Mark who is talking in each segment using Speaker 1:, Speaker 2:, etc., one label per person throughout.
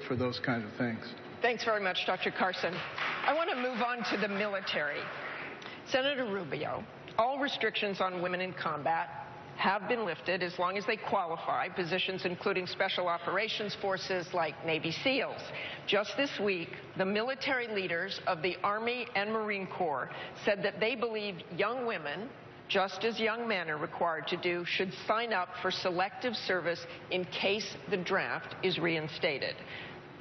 Speaker 1: for those kinds of things.
Speaker 2: Thanks very much, Dr. Carson. I want to move on to the military. Senator Rubio, all restrictions on women in combat have been lifted as long as they qualify, positions including special operations forces like Navy SEALs. Just this week, the military leaders of the Army and Marine Corps said that they believe young women, just as young men are required to do, should sign up for selective service in case the draft is reinstated.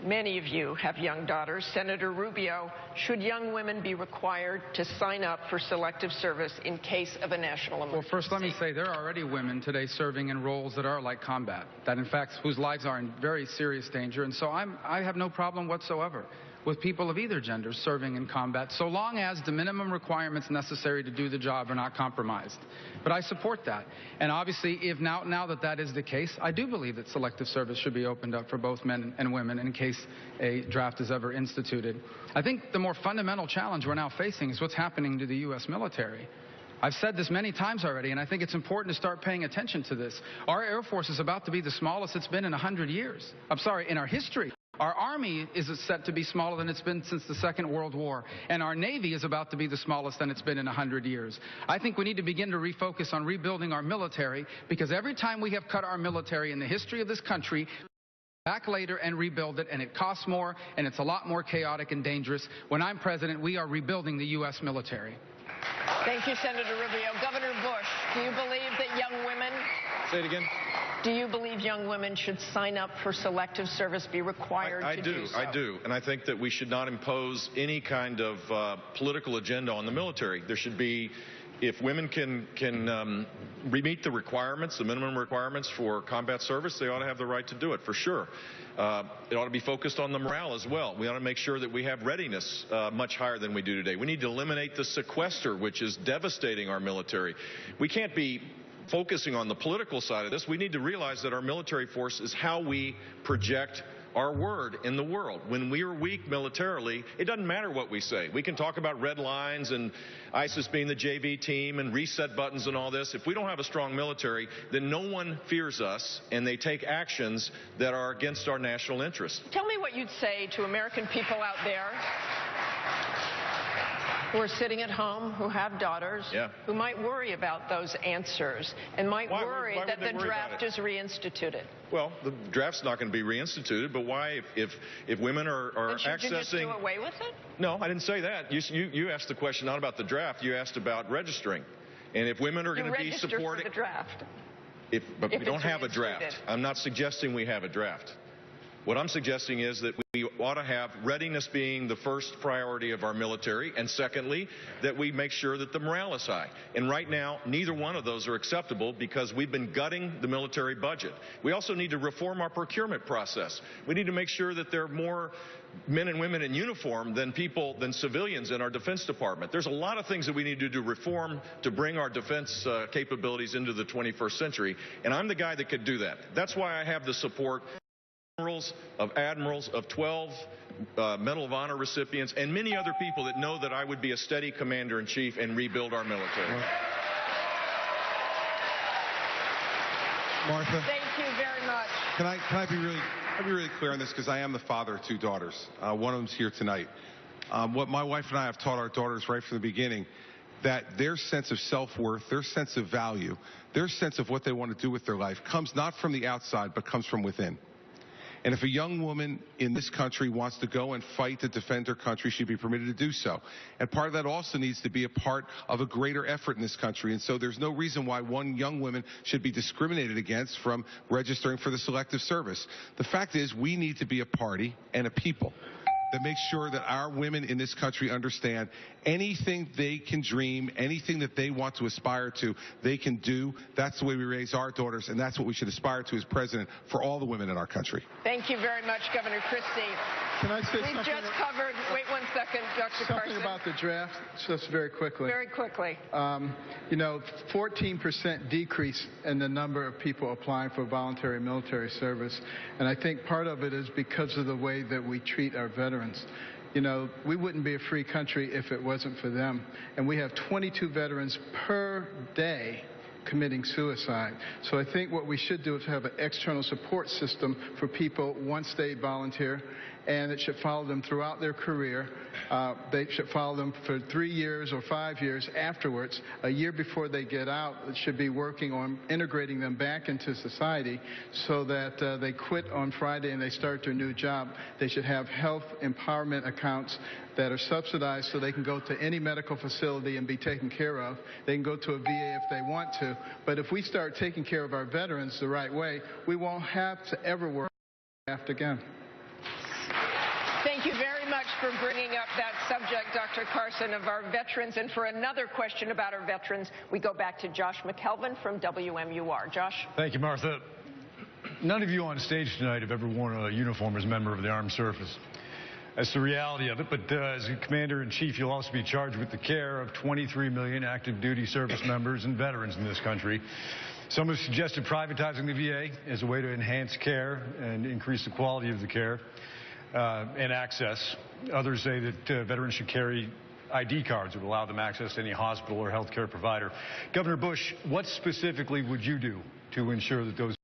Speaker 2: Many of you have young daughters. Senator Rubio, should young women be required to sign up for selective service in case of a national emergency?
Speaker 3: Well, first let me say there are already women today serving in roles that are like combat, that in fact whose lives are in very serious danger, and so I have no problem whatsoever with people of either gender serving in combat, so long as the minimum requirements necessary to do the job are not compromised. But I support that. And obviously, if now that is the case, I do believe that selective service should be opened up for both men and women in case a draft is ever instituted. I think the more fundamental challenge we're now facing is what's happening to the U.S. military. I've said this many times already, and I think it's important to start paying attention to this. Our Air Force is about to be the smallest it's been in 100 years. In our history. Our Army is set to be smaller than it's been since the Second World War, and our Navy is about to be the smallest than it's been in 100 years. I think we need to begin to refocus on rebuilding our military, because every time we have cut our military in the history of this country, back later and rebuild it, and it costs more, and it's a lot more chaotic and dangerous. When I'm president, we are rebuilding the U.S. military.
Speaker 2: Thank you, Senator Rubio. Governor Bush, do you believe that young women...
Speaker 4: Say it again.
Speaker 2: Do you believe young women should sign up for selective service, be required to do so?
Speaker 4: I do. And I think that we should not impose any kind of political agenda on the military. There should be, if women can meet the requirements, the minimum requirements for combat service, they ought to have the right to do it, for sure. It ought to be focused on the morale as well. We ought to make sure that we have readiness much higher than we do today. We need to eliminate the sequester, which is devastating our military. We can't be focusing on the political side of this. We need to realize that our military force is how we project our word in the world. When we are weak militarily, it doesn't matter what we say. We can talk about red lines and ISIS being the JV team and reset buttons and all this. If we don't have a strong military, then no one fears us, and they take actions that are against our national interests.
Speaker 2: Tell me what you'd say to American people out there who are sitting at home, who have daughters, who might worry about those answers and might worry that the draft is reinstituted.
Speaker 4: Well, the draft's not going to be reinstituted, but why, if women are accessing...
Speaker 2: Should you just do away with it?
Speaker 4: No, I didn't say that. You asked the question not about the draft. You asked about registering. And if women are going to be supporting...
Speaker 2: for the draft.
Speaker 4: But we don't have a draft. I'm not suggesting we have a draft. What I'm suggesting is that we ought to have readiness being the first priority of our military, and secondly, that we make sure that the morale is high. And right now, neither one of those are acceptable because we've been gutting the military budget. We also need to reform our procurement process. We need to make sure that there are more men and women in uniform than civilians in our Defense Department. There's a lot of things that we need to do reform to bring our defense capabilities into the 21st century, and I'm the guy that could do that. That's why I have the support of admirals, of 12 Medal of Honor recipients, and many other people that know that I would be a steady commander-in-chief and rebuild our military.
Speaker 5: Martha.
Speaker 2: Thank you very much.
Speaker 5: Can I be really clear on this, because I am the father of two daughters. One of them's here tonight. What my wife and I have taught our daughters right from the beginning, that their sense of self-worth, their sense of value, their sense of what they want to do with their life comes not from the outside, but comes from within. And if a young woman in this country wants to go and fight to defend her country, she'd be permitted to do so. And part of that also needs to be a part of a greater effort in this country. And so there's no reason why one young woman should be discriminated against from registering for the selective service. The fact is, we need to be a party and a people that makes sure that our women in this country understand anything they can dream, anything that they want to aspire to, they can do. That's the way we raise our daughters, and that's what we should aspire to as president for all the women in our country.
Speaker 2: Thank you very much, Governor Christie.
Speaker 1: Can I say
Speaker 2: We've just covered, wait one second, Dr. Carson.
Speaker 1: Something about the draft, just very quickly.
Speaker 2: Very quickly.
Speaker 1: 14% decrease in the number of people applying for voluntary military service. And I think part of it is because of the way that we treat our veterans. We wouldn't be a free country if it wasn't for them. And we have 22 veterans per day committing suicide. So I think what we should do is have an external support system for people once they volunteer, and it should follow them throughout their career. They should follow them for 3 years or 5 years afterwards. A year before they get out, it should be working on integrating them back into society so that they quit on Friday and they start their new job. They should have health empowerment accounts that are subsidized so they can go to any medical facility and be taken care of. They can go to a VA if they want to. But if we start taking care of our veterans the right way, we won't have to ever work again.
Speaker 2: Thank you very much for bringing up that subject, Dr. Carson, of our veterans. And for another question about our veterans, we go back to Josh McKelvin from WMUR. Josh?
Speaker 6: Thank you, Martha. None of you on stage tonight have ever worn a uniform as a member of the armed service. That's the reality of it. But as a commander-in-chief, you'll also be charged with the care of 23 million active duty service members and veterans in this country. Some have suggested privatizing the VA as a way to enhance care and increase the quality of the care and access. Others say that veterans should carry ID cards that would allow them access to any hospital or health care provider. Governor Bush, what specifically would you do to ensure that those